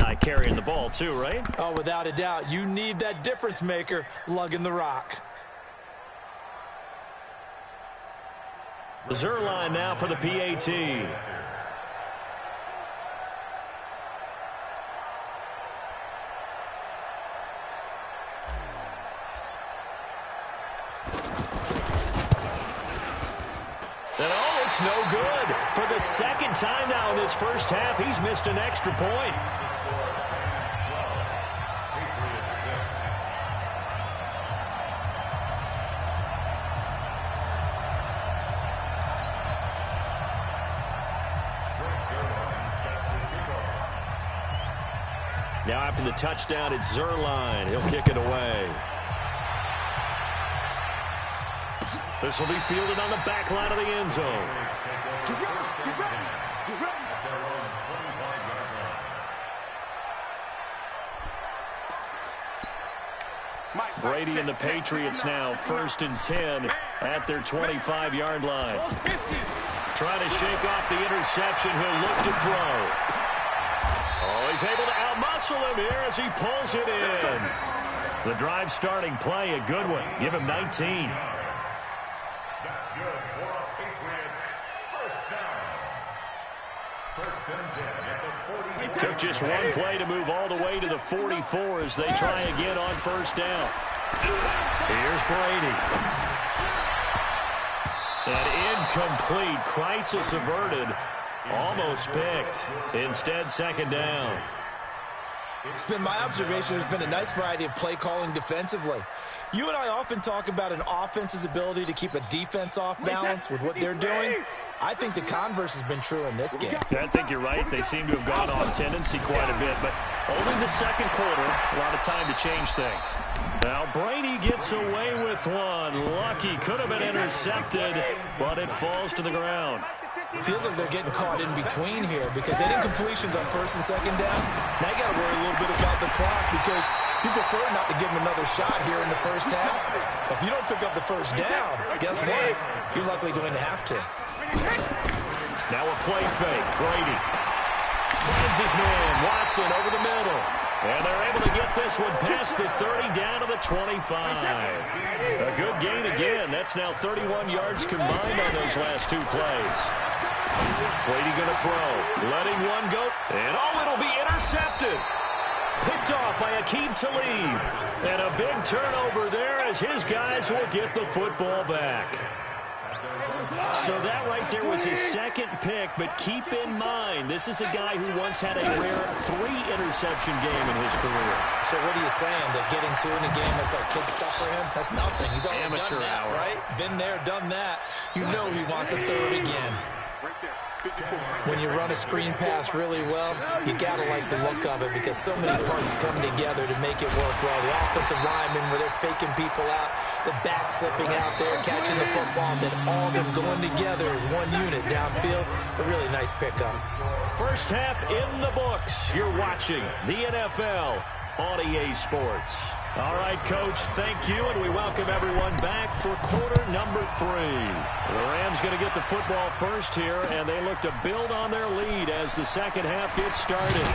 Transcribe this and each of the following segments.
guy carrying the ball too, right? Oh, without a doubt. You need that difference maker lugging the rock. Zerline now for the PAT. And oh, it's no good. For the second time now in this first half, he's missed an extra point. Now after the touchdown, it's Zerline. He'll kick it away. This will be fielded on the back line of the end zone. Brady and the Patriots now 1st and 10 at their 25-yard line. Trying to shake off the interception. He'll look to throw. Oh, he's able to outmuscle him here as he pulls it in. The drive starting play, a good one. Give him 19. That's good for our Patriots. First and 10 at the 40. Took just one play to move all the way to the 44 as they try again on first down. Here's Brady. An incomplete, crisis averted. Almost picked. Instead, second down. It's been my observation there's been a nice variety of play calling defensively. You and I often talk about an offense's ability to keep a defense off balance with what they're doing. I think the converse has been true in this game. I think you're right. They seem to have gone off tendency quite a bit, but only the second quarter, a lot of time to change things. Now Brady gets away with one. Lucky, could have been intercepted, but it falls to the ground. Feels like they're getting caught in between here because they didn't completions on first and second down. Now you got to worry a little bit about the clock because you prefer not to give them another shot here in the first half. If you don't pick up the first down, guess what? You're likely going to have to. Now a play fake. Brady finds his man. Watson over the middle. And they're able to get this one past the 30 down to the 25. A good gain again. That's now 31 yards combined on those last two plays. Brady going to throw. Letting one go. And oh, it'll be intercepted. Picked off by Aqib Talib. And a big turnover there as his guys will get the football back. So that right there was his second pick, but keep in mind, this is a guy who once had a rare 3-interception game in his career. So what are you saying, that getting 2 in a game is like kid stuff for him? That's nothing. He's already amateur done that, hour. Right? Been there, done that. You know he wants a third again. When you run a screen pass really well, you got to like the look of it because so many parts come together to make it work well. The offensive linemen where they're faking people out, the back slipping out there, catching the football, then all of them going together as one unit downfield. A really nice pickup. First half in the books. You're watching the NFL on EA Sports. All right, Coach, thank you, and we welcome everyone back for quarter number 3. The Rams going to get the football first here, and they look to build on their lead as the second half gets started.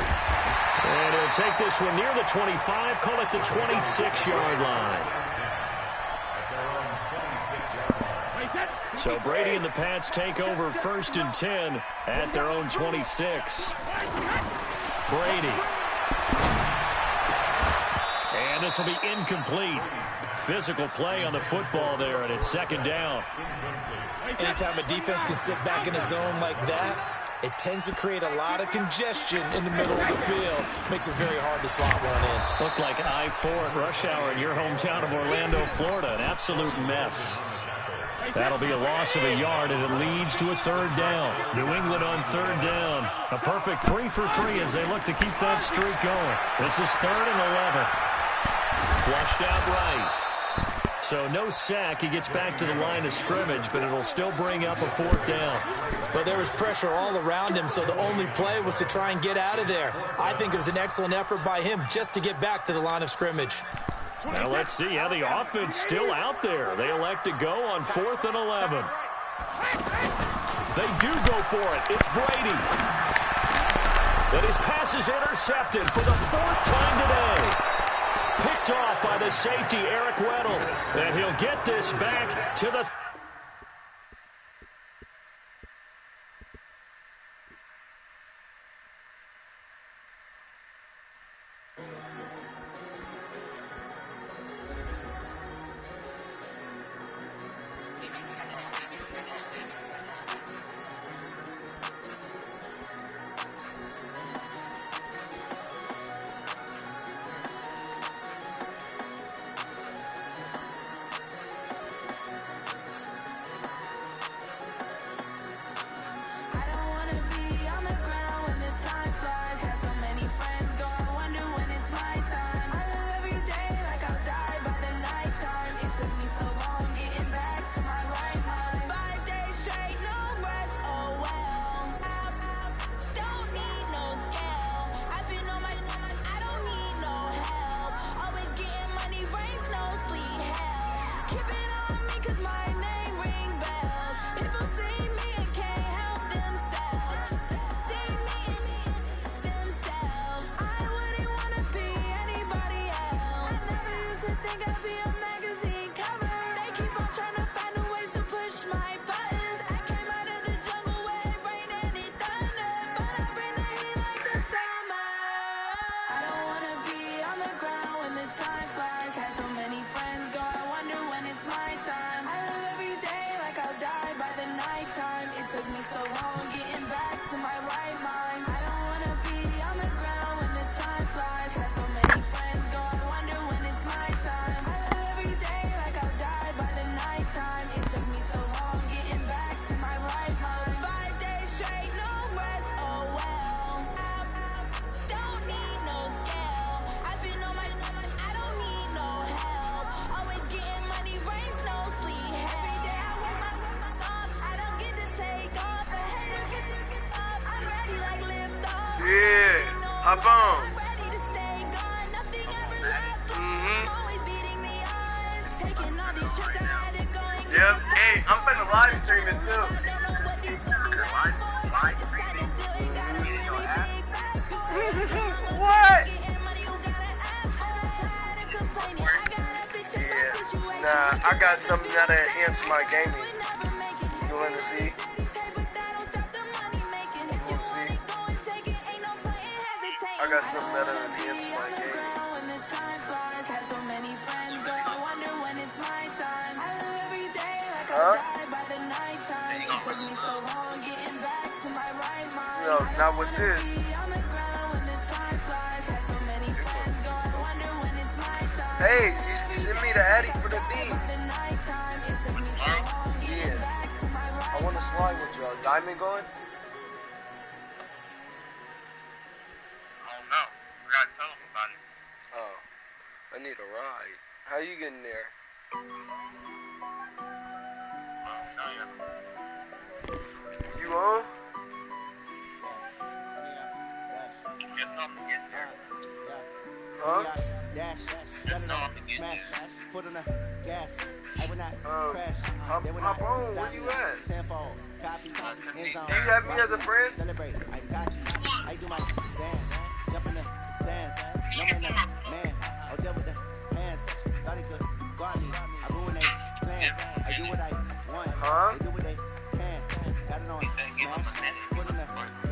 And he'll take this one near the 25, call it the 26-yard line. So Brady and the Pats take over 1st and 10 at their own 26. Brady. And this will be incomplete. Physical play on the football there, and it's second down. Anytime a defense can sit back in a zone like that, it tends to create a lot of congestion in the middle of the field. Makes it very hard to slot one in. Looked like I-4 at rush hour in your hometown of Orlando, Florida. An absolute mess. That'll be a loss of a yard, and it leads to a third down. New England on third down. A perfect 3 for 3 as they look to keep that streak going. This is 3rd and 11. Flushed out right. So no sack. He gets back to the line of scrimmage, but it'll still bring up a 4th down. But there was pressure all around him, so the only play was to try and get out of there. I think it was an excellent effort by him just to get back to the line of scrimmage. Now let's see how the offense still out there. They elect to go on 4th and 11. They do go for it. It's Brady. And his pass is intercepted for the 4th time today. Picked off by the safety, Eric Weddle. And he'll get this back to the... Hop on. Yep. Hey, I'm finna live stream it too. Live streaming? What? Yeah. Nah, I got something that'll enhance my gaming. You wanna see? I got something that'll enhance my gaming. Huh? No, not with this. Hey, you send me the Addy for the theme. Yeah. I want to slide with y'all. Diamond going? I need a ride. How you getting there? You on? Huh? Hop on. Where you at? Do you have me as a friend? I do my dance, jump in the stands, jump in the man. I'll deal with the hands. Thought it could guard me. I ruin their plans. I do what I want. Huh? They do what they can. Got it on smash. Put in the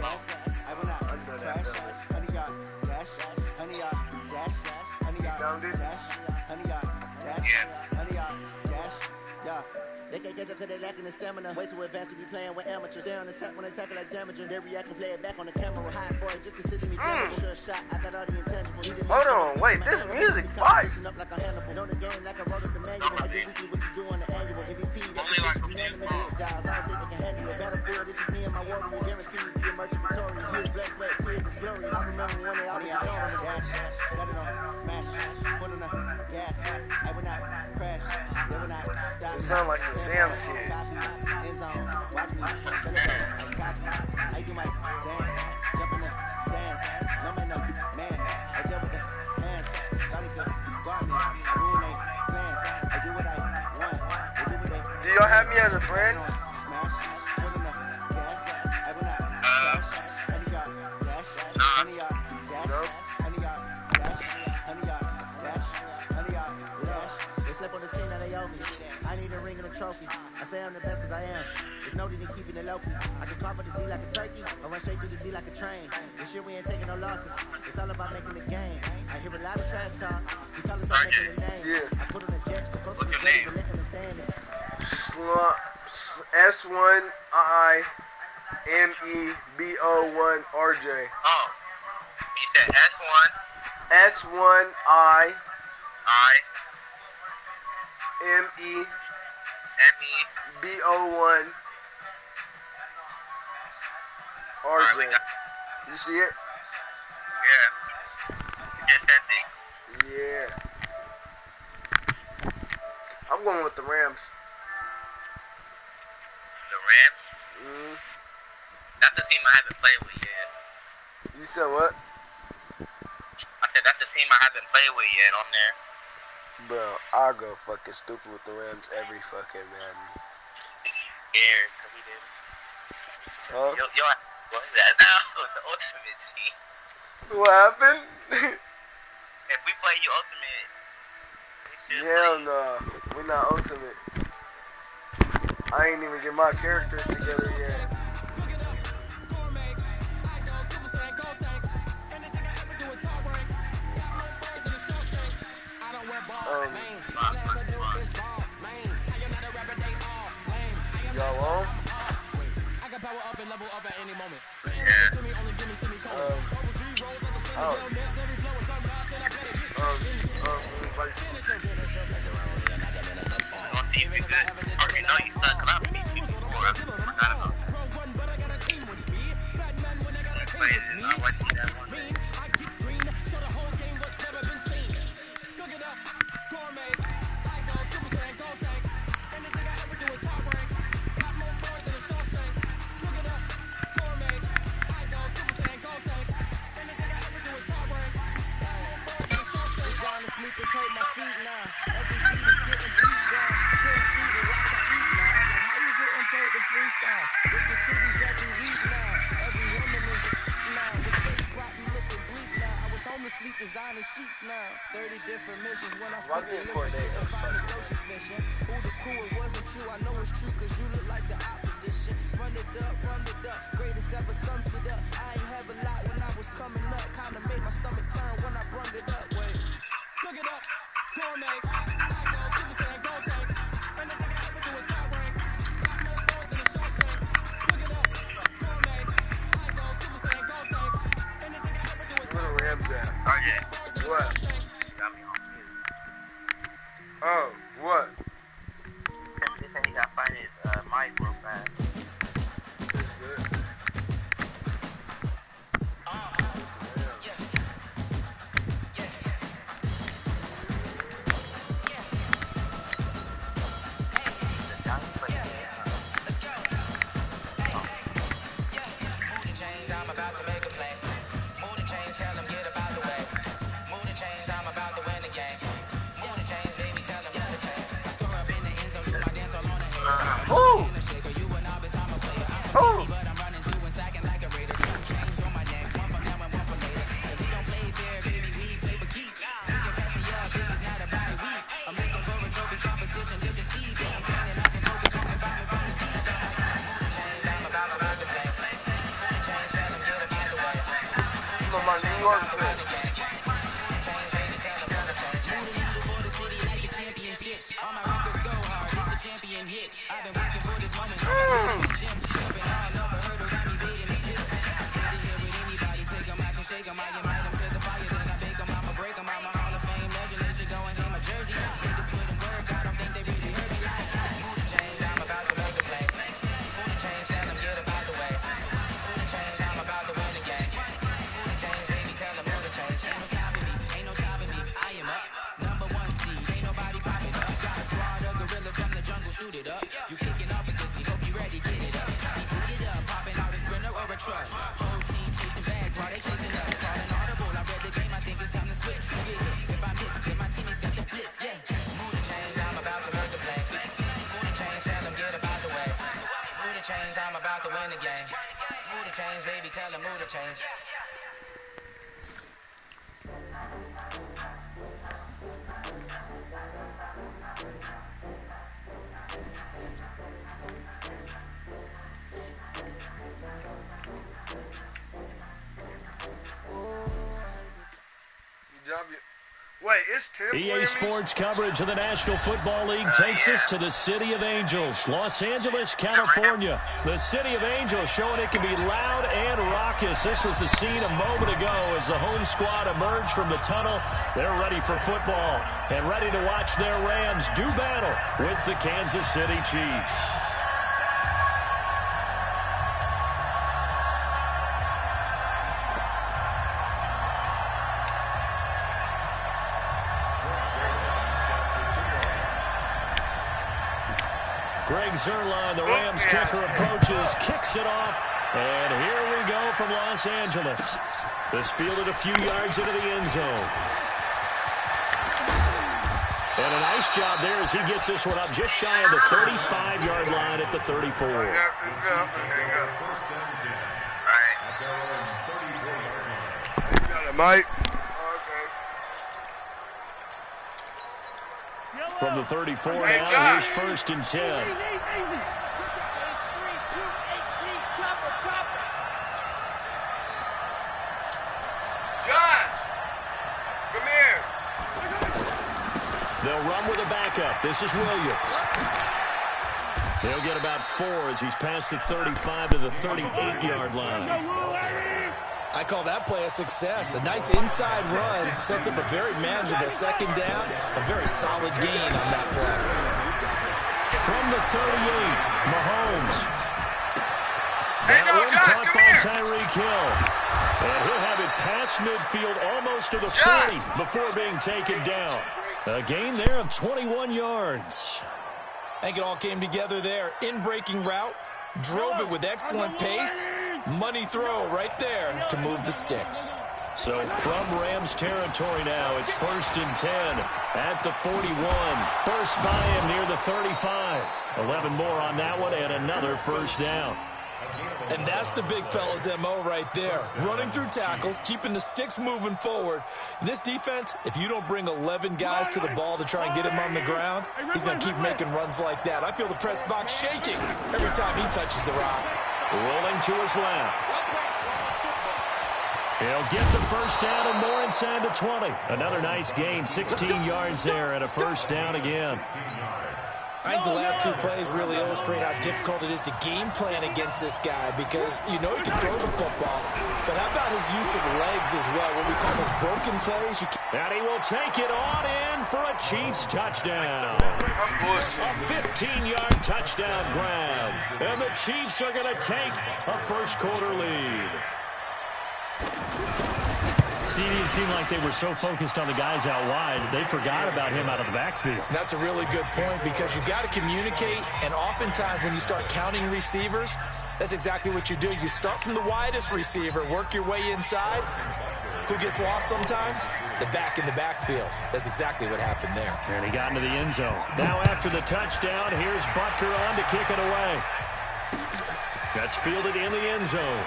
gas. I will not crash. Honey yard dash. Honey yard dash. Honey yard dash. Honey yard dash. Honey yard dash. Yeah. They can't catch up cause they lacking the stamina. Way too advanced to be playing with amateurs. They on attack when they tackle like damaging. They react and play it back on the camera. High boy, just consider me general. Sure shot, I got all the intangibles. Hold on, wait, this music fire. Up like a Hannibal. Know the game like I wrote up the manual. I do weekly what you do on the annual. MVP, that's the unanimous hit jobs. I don't think they can handle it. Battlefield, this is me and my warriors. Guaranteed to be emerging victorious. Here's black, sweat, tears is glorious. I remember when they always got on the dash. Got it on smash. Foot on the gas. I will not crash. They will not stop. It sound like some Sam shit. End zone, watch me celebrate. I do my dance, jump in the stands, numb in the man. I deal with the hands, thought it could guard me. I ruin their plans. I do what I want. They do what they. Do y'all have me as a friend? Smash, put in the gas. I will not crash. Honey got dash. trophy. I say I'm the best cause I am. There's no need in keeping it low key. I can carve the D like a turkey, or run straight through the D like a train. This year we ain't taking no losses. It's all about making the game. I hear a lot of trash talk. You call us making the name. Yeah. I put on the jet, the coast of the ready to let them stand it. S1IMEBO1RJ. Oh, you said S1. S1I I. MEBO1 RJ. You see it? Yeah. Just that thing. Yeah. I'm going with the Rams. The Rams? That's the team I haven't played with yet. You said what? I said that's the team I haven't played with yet on there. Bro, I'll go fucking stupid with the Rams every fucking Madden. Scared, cause we did. Huh? Yo, what is that now? The ultimate team. What happened? If we play you ultimate, we should Hell play. no. We're not ultimate. I ain't even get my characters together yet. Y'all on? I can power up and level up at any moment. Okay, no, you suck. Cause I beat people before. I forgot about that. I watched you that one day. Sneakers hurt my feet now. Every beat is getting beat down. Can't eat and watch I eat now. Like how you getting paid to freestyle? Different cities every week now. Every woman is a now. The state brought me looking bleak now. I was home to sleep designing sheets now. 30 different missions when I spoke to listen. Couldn't find the social fishing. Who the cool it wasn't you. I know it's true cause you look like the opposition. Run it up, run it up. Greatest ever sums it up. I ain't have a lot when I was coming up. Kinda made my stomach turn when I brung it up. Wait. Cook it up, gourmet. I go Super Saiyan, go tank. Anything I ever do is top rank. Got more boys in the show shank. Cook it up, gourmet. I go Super Saiyan, go tank. Anything I ever do is top rank. Where the Rams at? Oh, yeah. What? Got me on mute. Oh, what? He said he got to find his mic real fast. That's good. Wait, it's Tim EA Sports coverage of the National Football League takes us to the City of Angels, Los Angeles, California. The City of Angels showing it can be loud and raucous. This was the scene a moment ago as the home squad emerged from the tunnel. They're ready for football and ready to watch their Rams do battle with the Kansas City Chiefs. Greg Zuerlein, the Rams kicker, approaches, kicks it off, and here we go from Los Angeles. This fielded a few yards into the end zone. And a nice job there as he gets this one up just shy of the 35-yard line at the 34. Mike. From the 34 now, here's 1st and 10. Josh, come here. They'll run with a backup. This is Williams. He'll get about 4 as he's past the 35 to the 38-yard line. I call that play a success. A nice inside run sets up a very manageable second down. A very solid gain on that play. From the 38, Mahomes. That one caught by Tyreek Hill. And he'll have it past midfield almost to the 40 before being taken down. A gain there of 21 yards. I think it all came together there. In-breaking route. Drove it with excellent pace. Money throw right there to move the sticks. So from Rams territory now, it's 1st and 10 at the 41. First by him near the 35. 11 more on that one and another first down. And that's the big fella's MO right there. Running through tackles, keeping the sticks moving forward. This defense, if you don't bring 11 guys to the ball to try and get him on the ground, he's going to keep making runs like that. I feel the press box shaking every time he touches the rock. Rolling to his left. He'll get the first down and more inside the 20. Another nice gain, 16 yards there and a first down again. I think the last two plays really illustrate how difficult it is to game plan against this guy because you know he can throw the football, but how about his use of legs as well, what we call those broken plays? And he will take it on in for a Chiefs touchdown. A 15-yard touchdown grab. And the Chiefs are going to take a first quarter lead. See, it seemed like they were so focused on the guys out wide, they forgot about him out of the backfield. That's a really good point because you've got to communicate, and oftentimes when you start counting receivers, that's exactly what you do. You start from the widest receiver, work your way inside. Who gets lost sometimes? The back in the backfield. That's exactly what happened there. And he got into the end zone. Now after the touchdown, here's Butker on to kick it away. That's fielded in the end zone.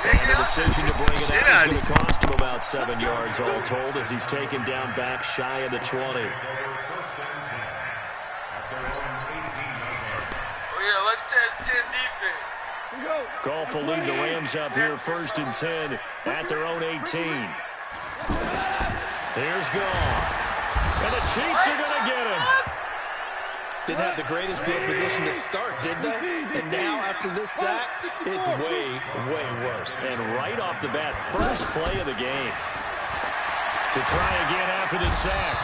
And the decision to bring it out is going to cost him about 7 yards all told as he's taken down back shy of the 20. Oh, yeah, let's test 10 defense. Goff will lead the Rams up here 1st and 10 at their own 18. Here's Goff. And the Chiefs are going to get him. Didn't have the greatest field position to start, did they? And now, after this sack, it's way, way worse. And right off the bat, first play of the game. To try again after the sack.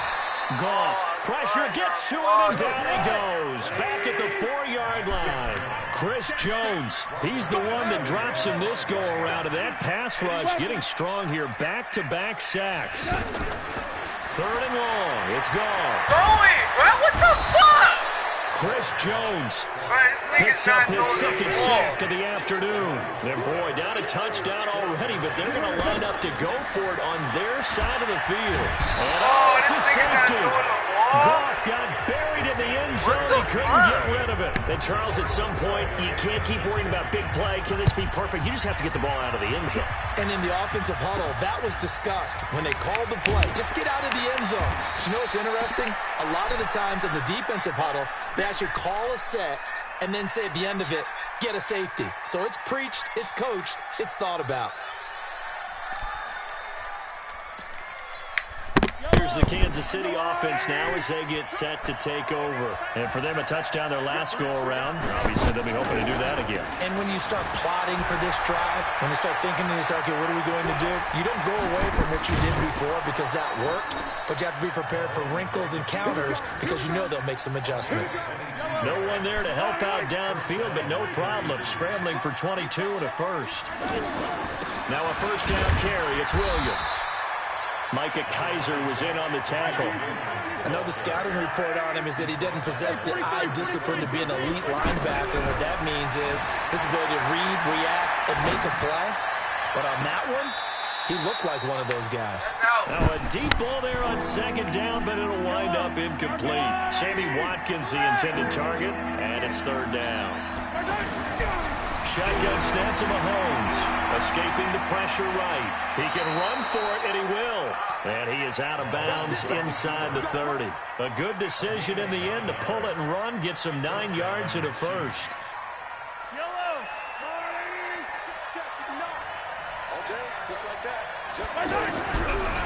Goff, pressure gets to him, and down he goes. Back at the 4-yard line. Chris Jones, he's the one that drops in this go-around. And that pass rush getting strong here. Back-to-back sacks. 3rd and long. It's Goff. Throw it, bro. What the fuck? Chris Jones picks up his second sack of the afternoon. And boy, down a touchdown already, but they're going to line up to go for it on their side of the field. And it's a safety. Goff got buried in the end zone. He couldn't get rid of it. And Charles, at some point, you can't keep worrying about big play. Can this be perfect? You just have to get the ball out of the end zone. And in the offensive huddle, that was discussed when they called the play. Just get out of the end zone. But you know what's interesting? A lot of the times in the defensive huddle, they actually call a set and then say at the end of it, get a safety. So it's preached, it's coached, it's thought about. Here's the Kansas City offense now as they get set to take over. And for them, a touchdown their last go-around. Obviously, they'll be hoping to do that again. And when you start plotting for this drive, when you start thinking to yourself, okay, what are we going to do? You don't go away from what you did before because that worked, but you have to be prepared for wrinkles and counters because you know they'll make some adjustments. No one there to help out downfield, but no problem. Scrambling for 22 and a first. Now a first down carry. It's Williams. Micah Kaiser was in on the tackle. I know the scouting report on him is that he doesn't possess the eye discipline to be an elite linebacker. What that means is his ability to read, react, and make a play. But on that one, he looked like one of those guys. Now a deep ball there on second down, but it'll wind up incomplete. Sammy Watkins, the intended target, and it's third down. Shotgun snap to Mahomes. Escaping the pressure right. He can run for it, and he will. And he is out of bounds inside the 30. A good decision in the end to pull it and run. Gets him 9 yards and a first.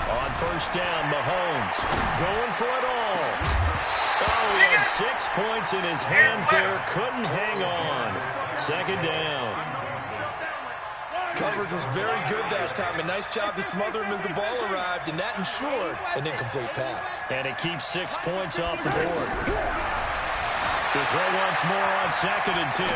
On first down, Mahomes going for it all. Oh, he had 6 points in his hands there. Couldn't hang on. Second down. Coverage was very good that time. A nice job to smother him as the ball arrived, and that ensured an incomplete pass. And it keeps 6 points off the board. To throw once more on second and 10.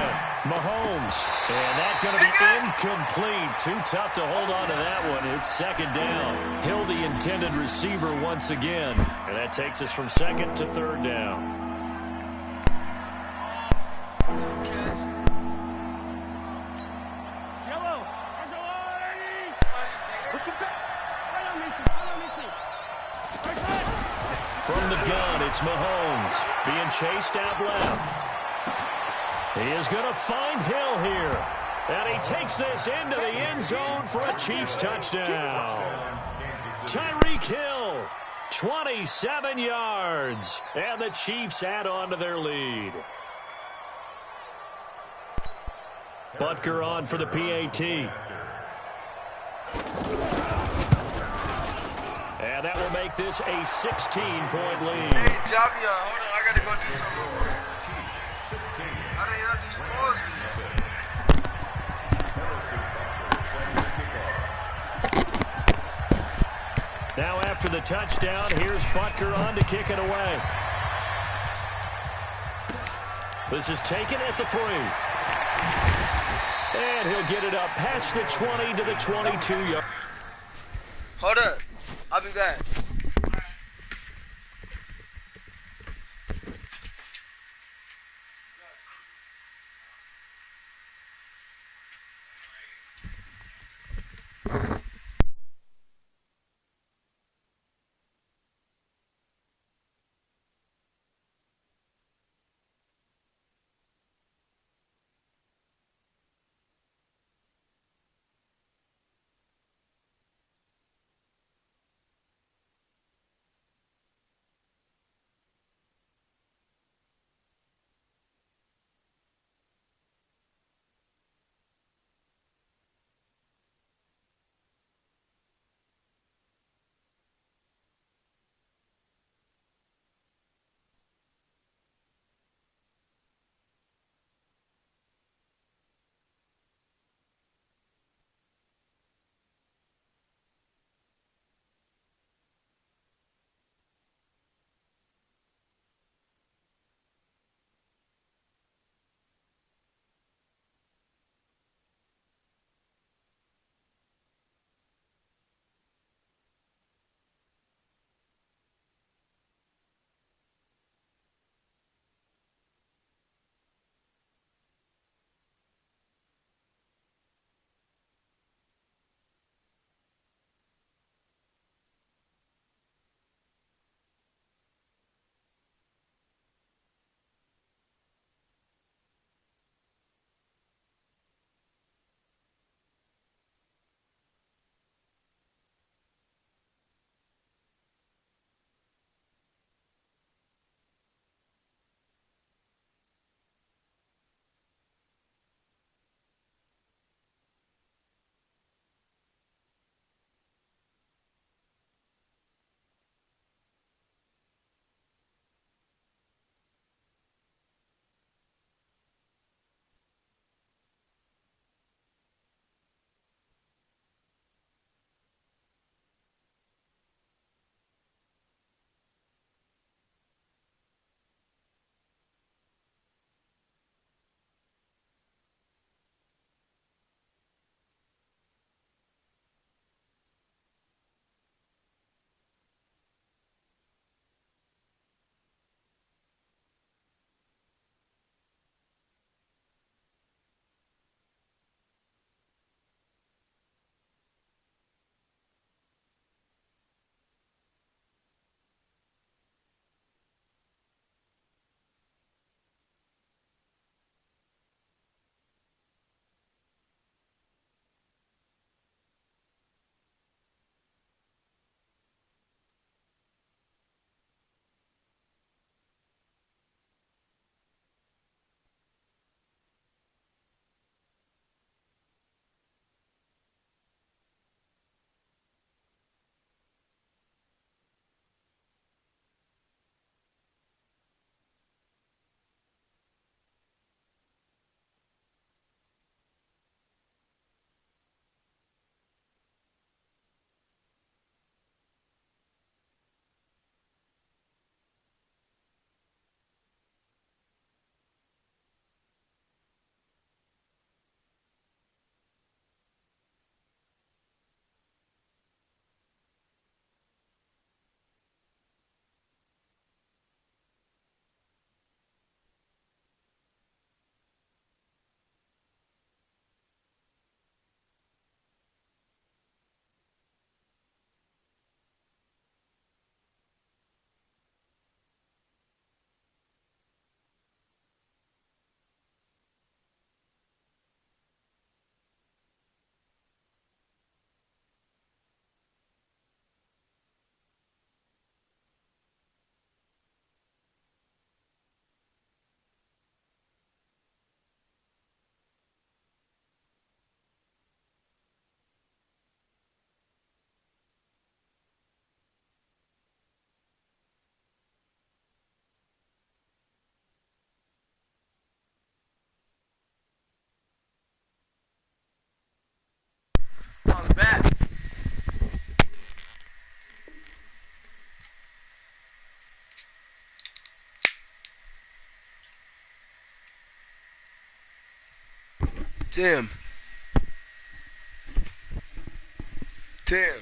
Mahomes. And that's going to be incomplete. Too tough to hold on to that one. It's second down. Hill, the intended receiver once again. And that takes us from second to third down. From the gun, it's Mahomes being chased out left. He is going to find Hill here. And he takes this into the end zone for a Chiefs touchdown. Tyreek Hill, 27 yards. And the Chiefs add on to their lead. Butker on for the PAT. And that will make this a 16-point lead. Hey, Javia, hold on. I got to go do something real quick. How the hell these balls? Now after the touchdown, here's Butker on to kick it away. This is taken at the 3. And he'll get it up past the 20 to the 22-yard. Hold up. I'll be back. Tim. Tim.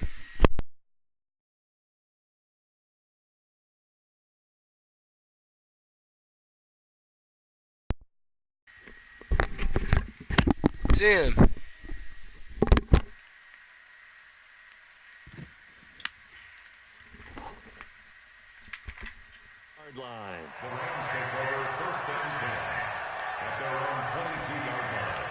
Tim. Line. The Rams take over first and 10 at their own 22-yard line.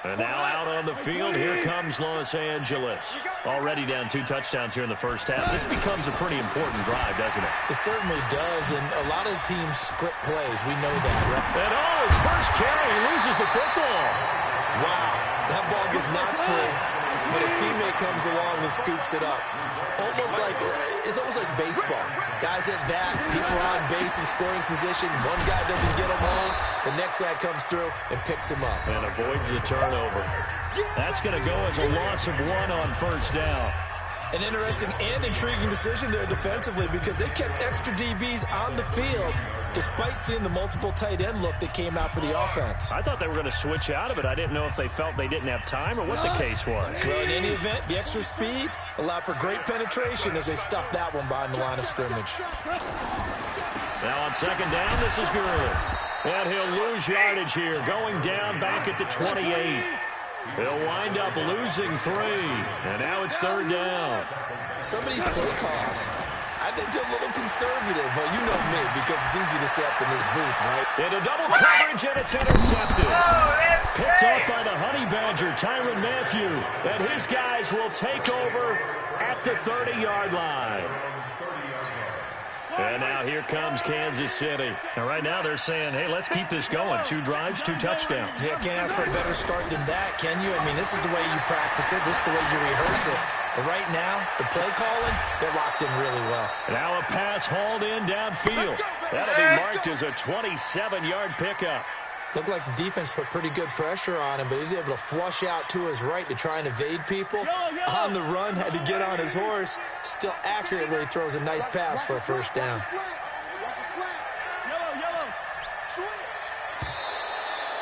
And now out on the field, here comes Los Angeles. Already down 2 touchdowns here in the first half. This becomes a pretty important drive, doesn't it? It certainly does, and a lot of teams script plays. We know that, right? And his first carry, he loses the football. Wow, that ball gets knocked free, but a teammate comes along and scoops it up. It's almost like baseball. Guys at bat, people are on base in scoring position. One guy doesn't get him home. The next guy comes through and picks him up. And avoids the turnover. That's going to go as a loss of 1 on first down. An interesting and intriguing decision there defensively because they kept extra DBs on the field despite seeing the multiple tight end look that came out for the offense. I thought they were going to switch out of it. I didn't know if they felt they didn't have time or what the case was. Well, in any event, the extra speed allowed for great penetration as they stuffed that one behind the line of scrimmage. Now on second down, this is good. And he'll lose yardage here, going down back at the 28. He'll wind up losing 3. And now it's third down. Some of these play calls, I think they're a little conservative, but you know me, because it's easy to say up in this booth, right? Into double coverage, and it's intercepted. Picked off by the Honey Badger, Tyrann Mathieu. And his guys will take over at the 30-yard line. And now here comes Kansas City. And right now they're saying, hey, let's keep this going. 2 drives, 2 touchdowns. Yeah, can't ask for a better start than that, can you? I mean, this is the way you practice it. This is the way you rehearse it. But right now, the play calling, they're locked in really well. Now a pass hauled in downfield. That'll be marked as a 27-yard pickup. Looked like the defense put pretty good pressure on him, but he's able to flush out to his right to try and evade people. On the run, had to get on his horse. Still accurately throws a nice pass for a first down.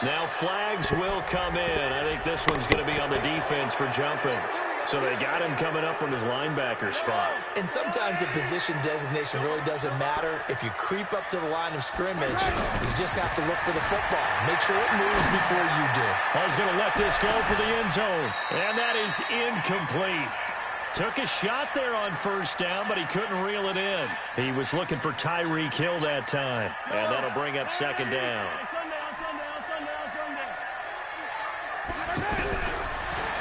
Now flags will come in. I think this one's going to be on the defense for jumping. So they got him coming up from his linebacker spot. And sometimes the position designation really doesn't matter. If you creep up to the line of scrimmage, you just have to look for the football. Make sure it moves before you do. I was going to let this go for the end zone. And that is incomplete. Took a shot there on first down, but he couldn't reel it in. He was looking for Tyreek Hill that time. And that'll bring up second down.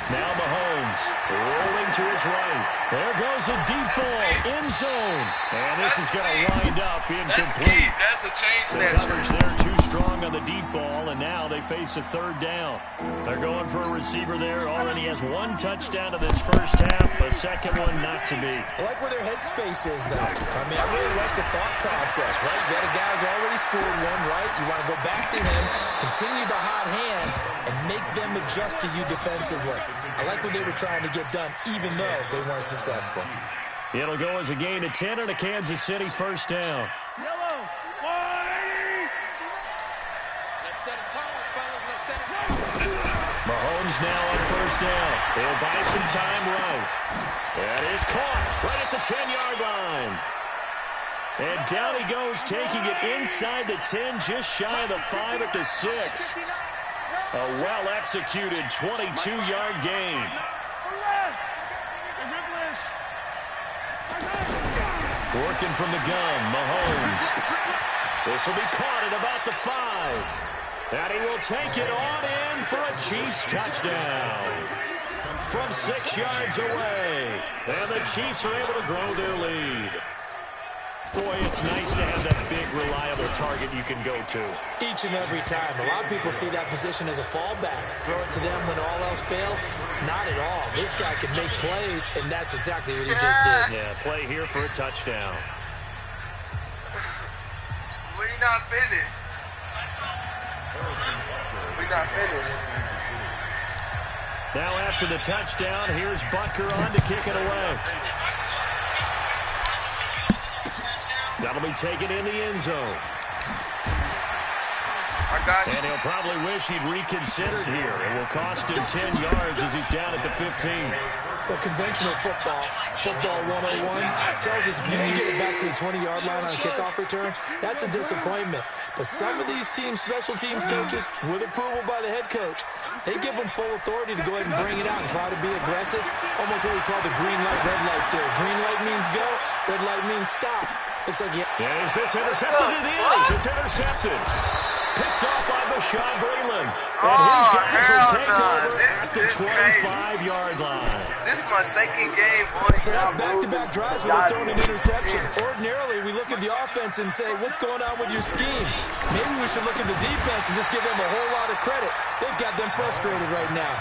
Now Mahomes rolling to his right. There goes a deep ball, end zone. And this is going to wind up incomplete. That's a change The coverage there too strong on the deep ball, and now they face a third down. They're going for a receiver there. Already has 1 touchdown in this first half, a second one not to be. I like where their headspace is, though. I mean, I really like the thought process, right? You got a guy who's already scored 1, right? You want to go back to him, continue the hot hand, and make them adjust to you defensively. I like what they were trying to get done, even though they weren't successful. It'll go as a gain of 10 and a Kansas City first down. Mahomes now on first down. He'll buy some time right. That is caught right at the 10-yard line. And down he goes, taking it inside the 10, just shy of the 5 at the 6. A well-executed 22-yard gain. Working from the gun, Mahomes. This will be caught at about the 5. And he will take it on in for a Chiefs touchdown. From 6 yards away. And the Chiefs are able to grow their lead. Boy, it's nice to have that big, reliable target you can go to. Each and every time. A lot of people see that position as a fallback. Throw it to them when all else fails. Not at all. This guy can make plays, and that's exactly what he just did. Yeah, play here for a touchdown. We not finished. We not finished. Now after the touchdown, here's Butker on to kick it away. That'll be taken in the end zone. I got you. And he'll probably wish he'd reconsidered here. It will cost him 10 yards as he's down at the 15. The conventional football 101, tells us if you don't get it back to the 20-yard line on a kickoff return, that's a disappointment. But some of these teams, special teams coaches, with approval by the head coach, they give them full authority to go ahead and bring it out and try to be aggressive. Almost what we call the green light, red light there. Green light means go, red light means stop. Looks like Is this intercepted? It is. It's intercepted. Picked off by Bashaud Breeland. And his guys will take over at the 25-yard line. This is my second game, boy. So that's back-to-back drives without throwing an interception. Ordinarily, we look at the offense and say, what's going on with your scheme? Maybe we should look at the defense and just give them a whole lot of credit. They've got them frustrated right now.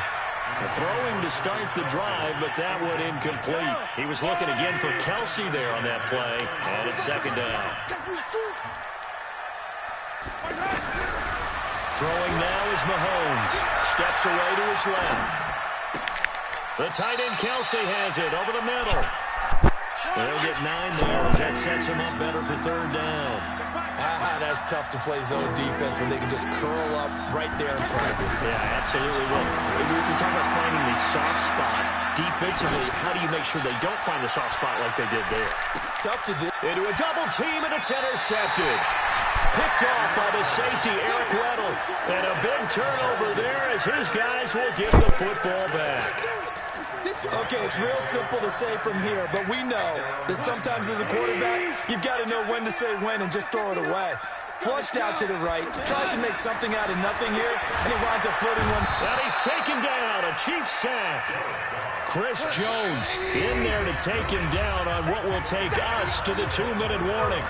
Throwing to start the drive, but that one incomplete. He was looking again for Kelsey there on that play, and it's second down. Throwing now is Mahomes. Steps away to his left. The tight end Kelsey has it over the middle. They'll get 9 there as that sets him up better for third down. That's tough to play zone defense when they can just curl up right there in front of you. Yeah, absolutely. Well, we talk about finding the soft spot. Defensively, how do you make sure they don't find the soft spot like they did there? Tough to do. Into a double team, and it's intercepted. Picked off by the safety, Eric Weddle. And a big turnover there as his guys will get the football back. Okay, it's real simple to say from here, but we know that sometimes as a quarterback, you've got to know when to say when and just throw it away. Flushed out to the right, tries to make something out of nothing here, and he winds up floating one. And he's taken down, a Chiefs sack. Chris Jones in there to take him down on what will take us to the 2-minute warning.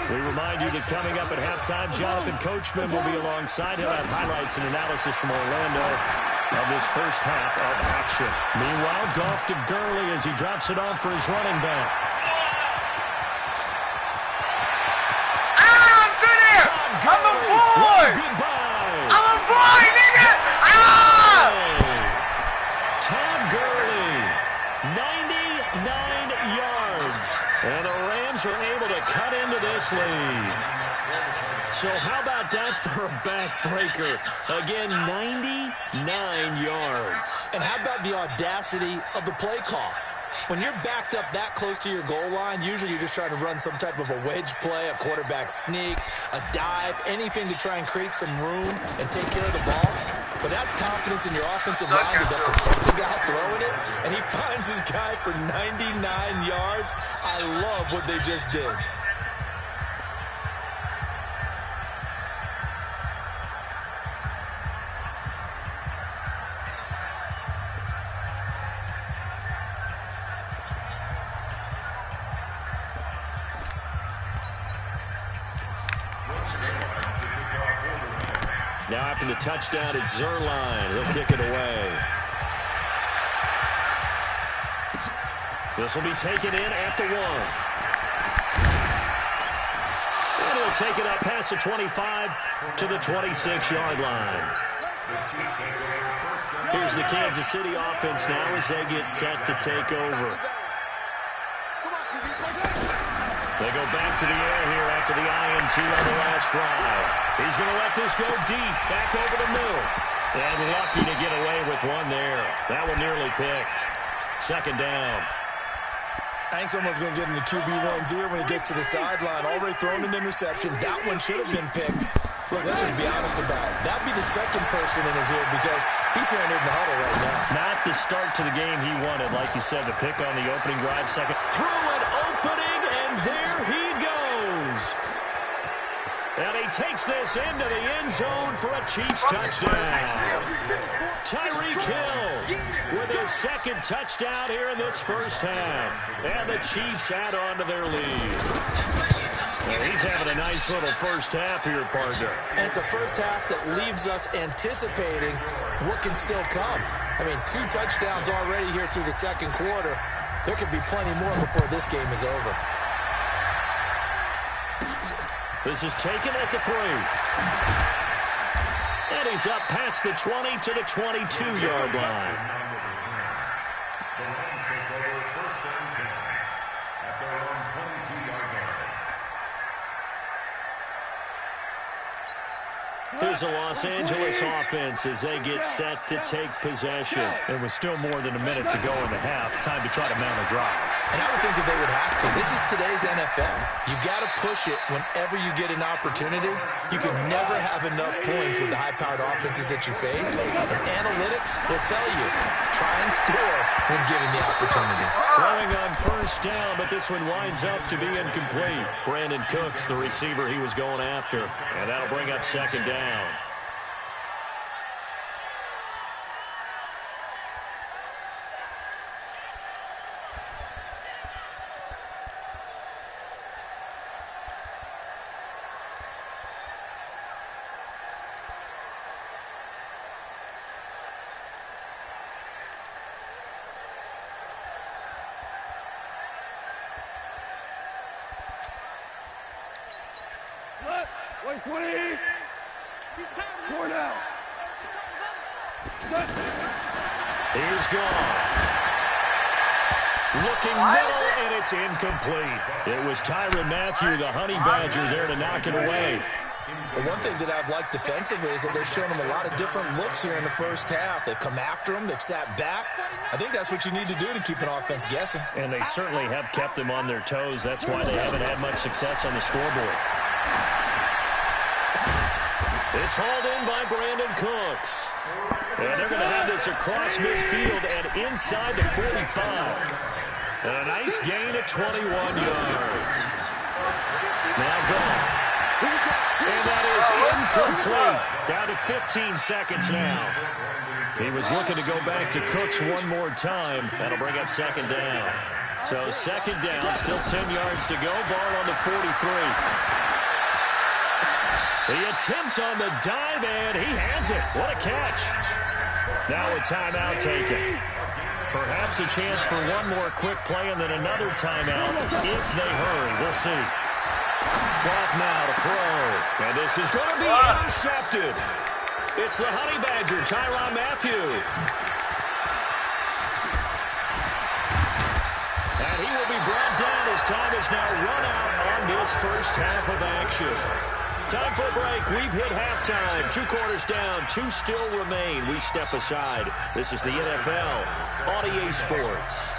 We remind you that coming up at halftime, Jonathan Coachman will be alongside. He'll have highlights and analysis from Orlando of this first half of action. Meanwhile, Goff to Gurley as he drops it off for his running back. I'm good here! I'm a boy! Goodbye! I'm a boy, nigga! Ah! Todd Gurley, 99 yards. And the Rams are able to cut into this lead. So how about that for a backbreaker? Again, 99 yards. And how about the audacity of the play call? When you're backed up that close to your goal line, usually you're just trying to run some type of a wedge play, a quarterback sneak, a dive, anything to try and create some room and take care of the ball. But that's confidence in your offensive line to protect the guy throwing it, and he finds his guy for 99 yards. I love what they just did. Now after the touchdown, it's Zerline. He'll kick it away. This will be taken in at the 1. And he'll take it up past the 25 to the 26-yard line. Here's the Kansas City offense now as they get set to take over. They go back to the air here after the INT on the last drive. He's going to let this go deep, back over the middle. And lucky to get away with one there. That one nearly picked. Second down. I think someone's going to get into QB1's ear when he gets to the sideline. Already thrown an interception. That one should have been picked. Look, let's just be honest about it. That'd be the second person in his ear because he's hearing it in the huddle right now. Not the start to the game he wanted. Like you said, the pick on the opening drive second. Through an opening, and there he goes. And he takes this into the end zone for a Chiefs touchdown. Tyreek Hill with his second touchdown here in this first half. And the Chiefs add on to their lead. Well, he's having a nice little first half here, partner. And it's a first half that leaves us anticipating what can still come. I mean, 2 touchdowns already here through the second quarter. There could be plenty more before this game is over. This is taken at the 3. And he's up past the 20 to the 22-yard line. Here's the Los Angeles offense as they get set to take possession. There was still more than a minute to go in the half. Time to try to mount a drive. And I would think that they would have to. This is today's NFL. You got to push it whenever you get an opportunity. You can never have enough points with the high-powered offenses that you face. And analytics will tell you, try and score when given the opportunity. Throwing on first down, but this one winds up to be incomplete. Brandon Cooks, the receiver he was going after. And that'll bring up second down. He's gone. Looking middle, and it's incomplete. It was Tyrann Mathieu, the Honey Badger, there to knock it away. Well, one thing that I've liked defensively is that they've shown him a lot of different looks here in the first half. They've come after him. They've sat back. I think that's what you need to do to keep an offense guessing. And they certainly have kept them on their toes. That's why they haven't had much success on the scoreboard. It's hauled in by Brandon Cooks. And they're going to have this across midfield and inside the 45. And a nice gain of 21 yards. Now gone. And that is incomplete. Down to 15 seconds now. He was looking to go back to Cooks one more time. That'll bring up second down. So second down, still 10 yards to go. Ball on the 43. The attempt on the dive, and he has it. What a catch. Now a timeout taken. Perhaps a chance for one more quick play and then another timeout if they hurry. We'll see. Clough now to throw. And this is going to be intercepted. It's the Honey Badger, Tyrann Mathieu. And he will be brought down as time is now run out on this first half of action. Time for a break. We've hit halftime. 2 quarters down. 2 still remain. We step aside. This is the NFL on EA Sports.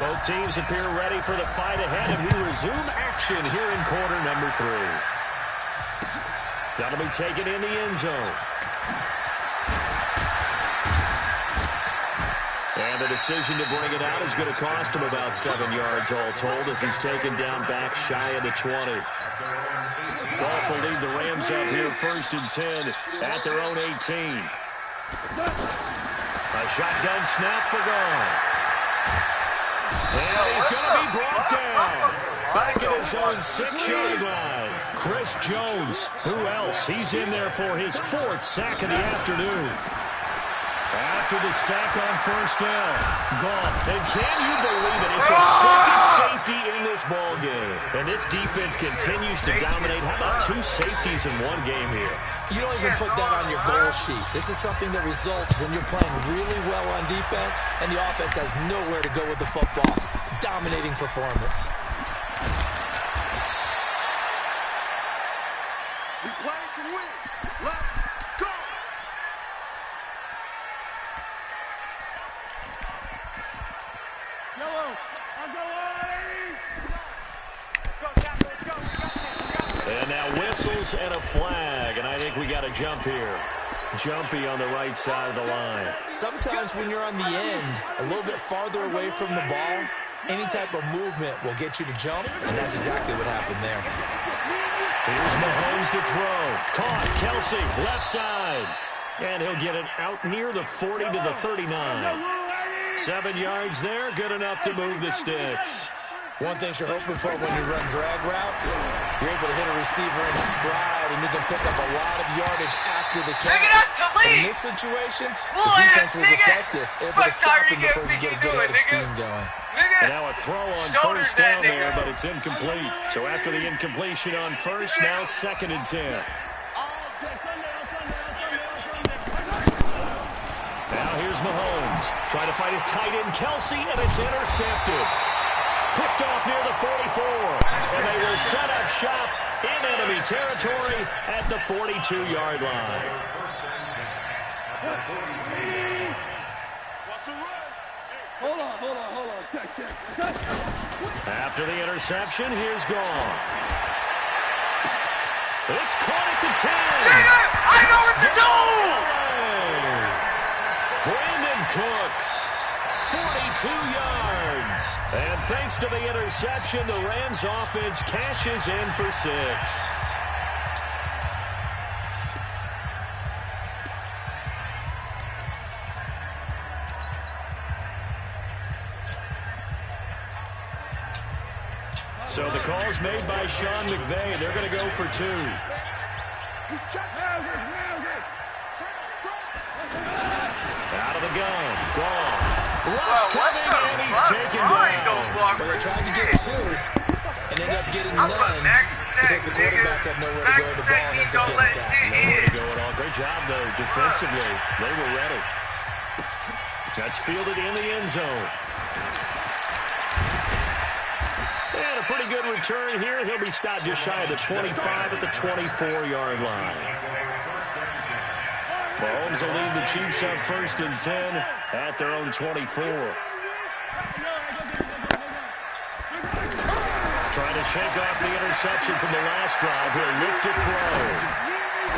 Both teams appear ready for the fight ahead, and we resume action here in quarter number 3. That'll be taken in the end zone. And the decision to bring it out is going to cost him about 7 yards all told as he's taken down back shy of the 20. Goff will lead the Rams up here 1st and 10 at their own 18. A shotgun snap for Goff. And he's going to be brought down. Back at his own 6-yard line. Chris Jones, who else? He's in there for his 4th sack of the afternoon. After the sack on first down, Goff. And can you believe it? It's a second safety in this ball game. And this defense continues to dominate. How about 2 safeties in one game here? You don't even put that on your goal sheet. This is something that results when you're playing really well on defense and the offense has nowhere to go with the football. Dominating performance. We play to win. Let's go. And now whistles and a flag, and I think we got a jump here. Jumpy on the right side of the line. Sometimes when you're on the end, a little bit farther away from the ball, any type of movement will get you to jump, and that's exactly what happened there. Here's Mahomes to throw. Caught, Kelsey, left side. And he'll get it out near the 40 to the 39. 7 yards there, good enough to move the sticks. One thing you're hoping for when you run drag routes, you're able to hit a receiver in stride, and you can pick up a lot of yardage after the catch. In this situation, the defense was effective, able to stop him before he get a good head of steam going. And now a throw on first down there, but it's incomplete. So after the incompletion on first, now 2nd and 10. Now here's Mahomes. Trying to fight his tight end, Kelsey, and it's intercepted. Picked off near the 44. And they will set up shop in enemy territory at the 42-yard line. Hold on. Check. After the interception, here's Goff. It's caught at the 10. I know what to do! Brandon Cooks, 42 yards. And thanks to the interception, the Rams offense cashes in for 6. So the call's made by Sean McVay. They're going to go for 2. Out of the gun. Gone. Rush coming, and he's taken down. But they tried to get 2 and ended up getting none because the quarterback had nowhere to go with the ball and ends up getting sacked. Nowhere to go at all. Great job, though, defensively. They were ready. That's fielded in the end zone. And a pretty good return here. He'll be stopped just shy of the 25 at the 24-yard line. Mahomes will lead the Chiefs up 1st and 10 at their own 24. Trying to shake off the interception from the last drive. He'll look to throw.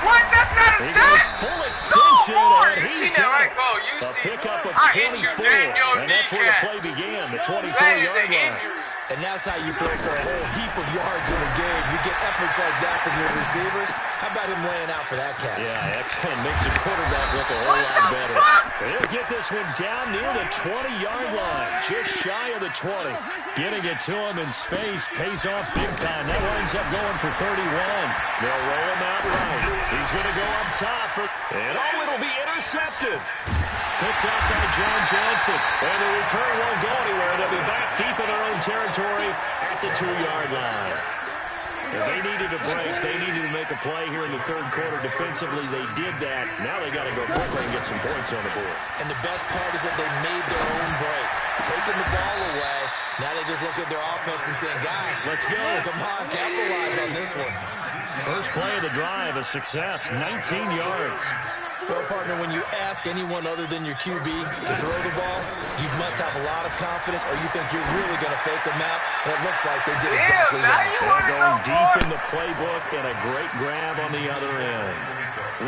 What? That's not a He sack? goes full extension, and he's got it. You A pickup of I hit you 24, dead in your and that's where the kneecap. play began, the That is 24-yard an line. injury. And that's how you throw for a whole heap of yards in a game. You get efforts like that from your receivers. How about him laying out for that catch? Yeah, excellent. Makes the quarterback look a whole lot better. He'll get this one down near the 20-yard line, just shy of the 20. Getting it to him in space pays off big time. That winds up going for 31. They'll roll him out right. He's going to go up top for, and it'll be intercepted. Picked up by John Johnson. And the return won't go anywhere. They'll be back deep in their own territory at the 2-yard line. If they needed a break, they needed to make a play here in the third quarter. Defensively, they did that. Now they got to go quickly and get some points on the board. And the best part is that they made their own break. Taking the ball away, now they just look at their offense and saying, guys, let's go. Come on, capitalize on this one. First play of the drive, a success, 19 yards. Well, partner, when you ask anyone other than your QB to throw the ball, you must have a lot of confidence, or you think you're really going to fake them out, and it looks like they did exactly that. They're going deep in the playbook, and a great grab on the other end.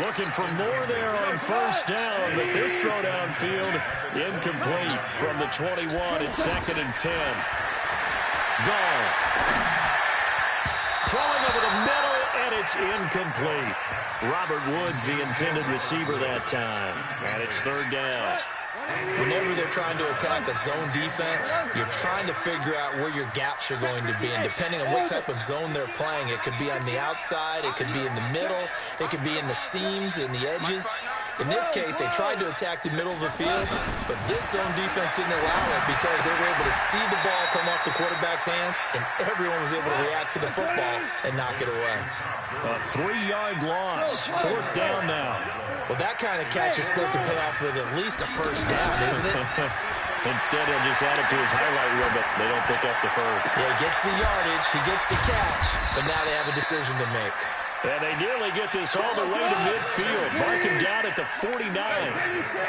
Looking for more there on 1st down, but this throw downfield incomplete from the 21 at 2nd and 10. Goff. Throwing over the middle, and it's incomplete. Robert Woods, the intended receiver that time. And it's 3rd down. Whenever they're trying to attack a zone defense, you're trying to figure out where your gaps are going to be. And depending on what type of zone they're playing, it could be on the outside, it could be in the middle, it could be in the seams, in the edges. In this case, they tried to attack the middle of the field, but this zone defense didn't allow it because they were able to see the ball come off the quarterback's hands, and everyone was able to react to the football and knock it away. A 3-yard loss. 4th down now. Well, that kind of catch is supposed to pay off with at least a 1st down, isn't it? Instead, he'll just add it to his highlight reel, but they don't pick up the first. Yeah, he gets the yardage, he gets the catch, but now they have a decision to make. And they nearly get this all the way to midfield. Mark him down at the 49.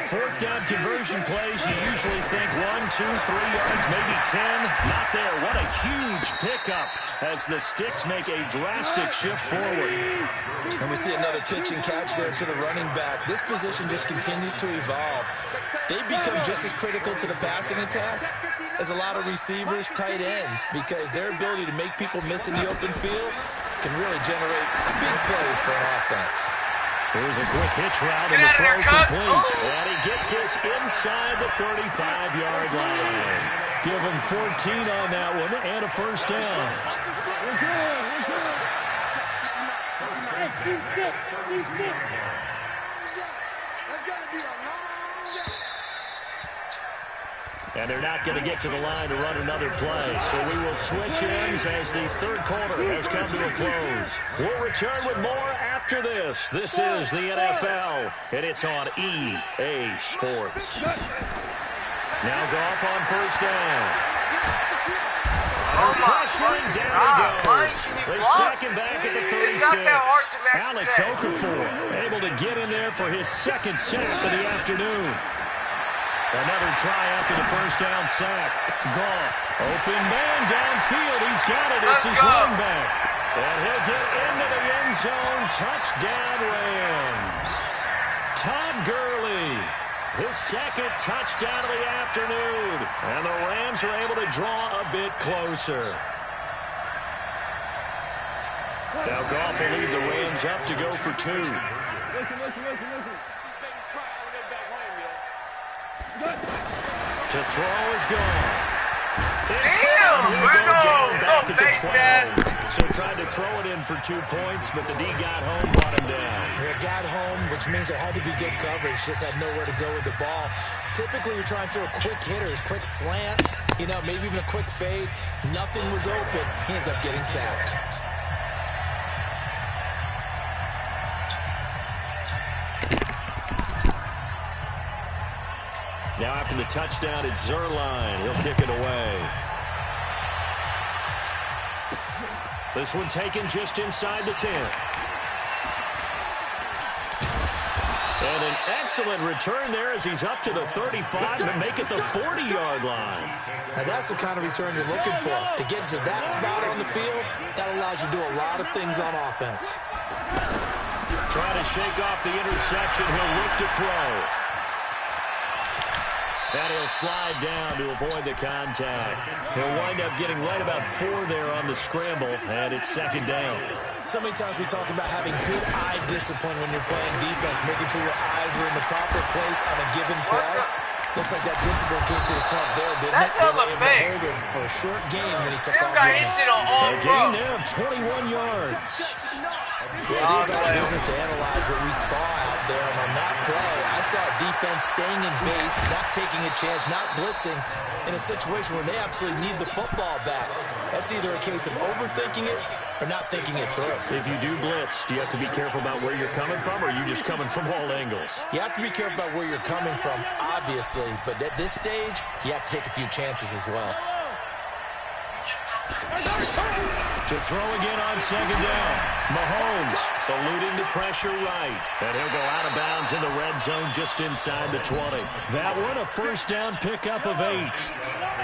4th down conversion plays, you usually think 1, 2, 3 yards, maybe 10. Not there. What a huge pickup as the Sticks make a drastic shift forward. And we see another pitch and catch there to the running back. This position just continues to evolve. They become just as critical to the passing attack as a lot of receivers, tight ends, because their ability to make people miss in the open field can really generate big plays for an offense. Here's a quick hitch route and the throw complete. And he gets this inside the 35-yard line. Give him 14 on that one and a 1st down. And they're not going to get to the line to run another play. So we will switch ends as the third quarter has come to a close. We'll return with more after this. This is the NFL, and it's on EA Sports. Now Goff on 1st down. Pressure, and down he goes. They sack him back at the 36. Alex Okafor able to get in there for his second sack of the afternoon. Another try after the first down sack. Goff, open man downfield. He's got it. It's his running back. And he'll get into the end zone. Touchdown, Rams. Todd Gurley, his second touchdown of the afternoon. And the Rams are able to draw a bit closer. Now Goff will lead the Rams up to go for 2. Listen. To throw is gone. Damn, no face mask. So tried to throw it in for 2 points, but the D got home, brought him down. They got home, which means there had to be good coverage. Just had nowhere to go with the ball. Typically, you're trying to throw quick hitters, quick slants, maybe even a quick fade. Nothing was open. He ends up getting sacked. Now after the touchdown, it's Zerline. He'll kick it away. This one taken just inside the 10. And an excellent return there as he's up to the 35 and make it the 40-yard line. Now that's the kind of return you're looking for. To get to that spot on the field, that allows you to do a lot of things on offense. Trying to shake off the interception. He'll look to throw. And he'll slide down to avoid the contact. He'll wind up getting right about 4 there on the scramble, and it's second down. So many times we talk about having good eye discipline when you're playing defense, making sure your eyes are in the proper place on a given play. Looks like that discipline came to the front there, didn't That's it? hella fake. Hold him for a short gain when he took off. Got his shit on all A gain there of 21 yards. Well, it is our business to analyze what we saw out there. And on that play, I saw defense staying in base, not taking a chance, not blitzing in a situation where they absolutely need the football back. That's either a case of overthinking it or not thinking it through. If you do blitz, do you have to be careful about where you're coming from, or are you just coming from all angles? You have to be careful about where you're coming from, obviously. But at this stage, you have to take a few chances as well. To throw again on second down. Mahomes eluding the pressure right. And he'll go out of bounds in the red zone just inside the 20. That one a first down pickup of 8.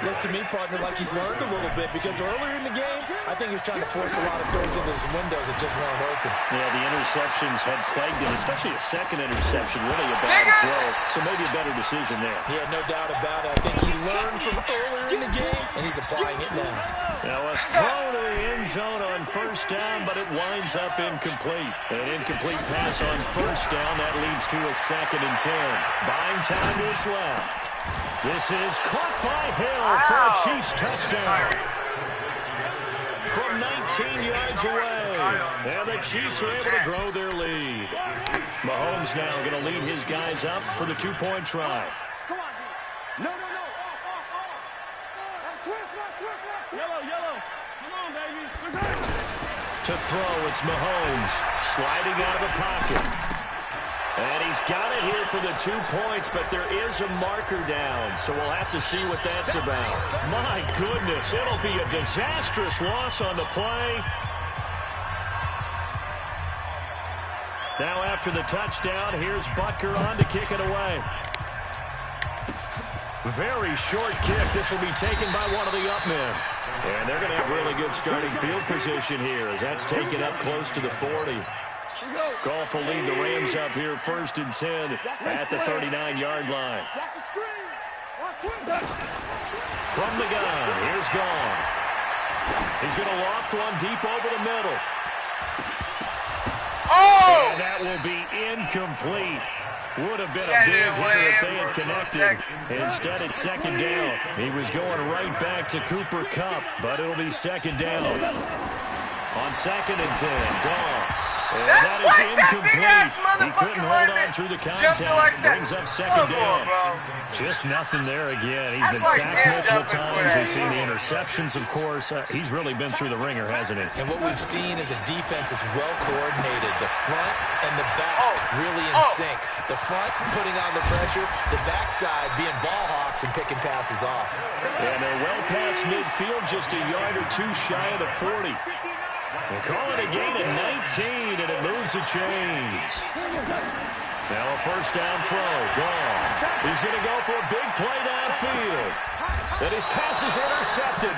Looks to me, partner, like he's learned a little bit because earlier in the game, I think he was trying to force a lot of throws into his windows that just weren't open. Yeah, the interceptions had plagued him, especially a second interception, really a bad throw. So maybe a better decision there. Yeah, no doubt about it. I think he learned from earlier in the game, and he's applying it now. Now a throw to the end zone on first down, but it winds up incomplete. An incomplete pass on first down. That leads to a 2nd and 10. Buying time to his left. This is caught by Hill for a Chiefs touchdown. From 19 yards away. And the Chiefs are able to grow their lead. Mahomes now going to lead his guys up for the 2-point try. Come on, D. No. Switch. Yellow. Come on, baby. To throw, it's Mahomes sliding out of the pocket. And he's got it here for the 2 points, but there is a marker down, so we'll have to see what that's about. My goodness, it'll be a disastrous loss on the play. Now after the touchdown, here's Butker on to kick it away. Very short kick. This will be taken by one of the up men. And they're going to have really good starting field position here as that's taken up close to the 40. Goff will lead the Rams up here 1st and 10 at the 39-yard line. From the gun, here's Goff. He's going to loft one deep over the middle. Oh! And that will be incomplete. Would have been a big hitter if they had connected. Instead, it's 2nd down. He was going right back to Cooper Kupp, but it'll be 2nd down. On 2nd and 10, Goff And That that is incomplete. big-ass He couldn't motherfucking hold on lineman through the jumped contact. like that. Brings up second Come down. on, bro. Just nothing there again. He's That's been like sacked him multiple jumping for times. that. We've seen the interceptions, of course. He's really been through the ringer, hasn't he? And what we've seen is a defense that's well coordinated. The front and the back really in sync. The front putting on the pressure, the backside being ball hawks and picking passes off. And they're well past midfield, just a yard or two shy of the 40. We'll call it a gain of 19, and it moves the chains. Now a first down throw, gone. He's going to go for a big play downfield. And his pass is intercepted.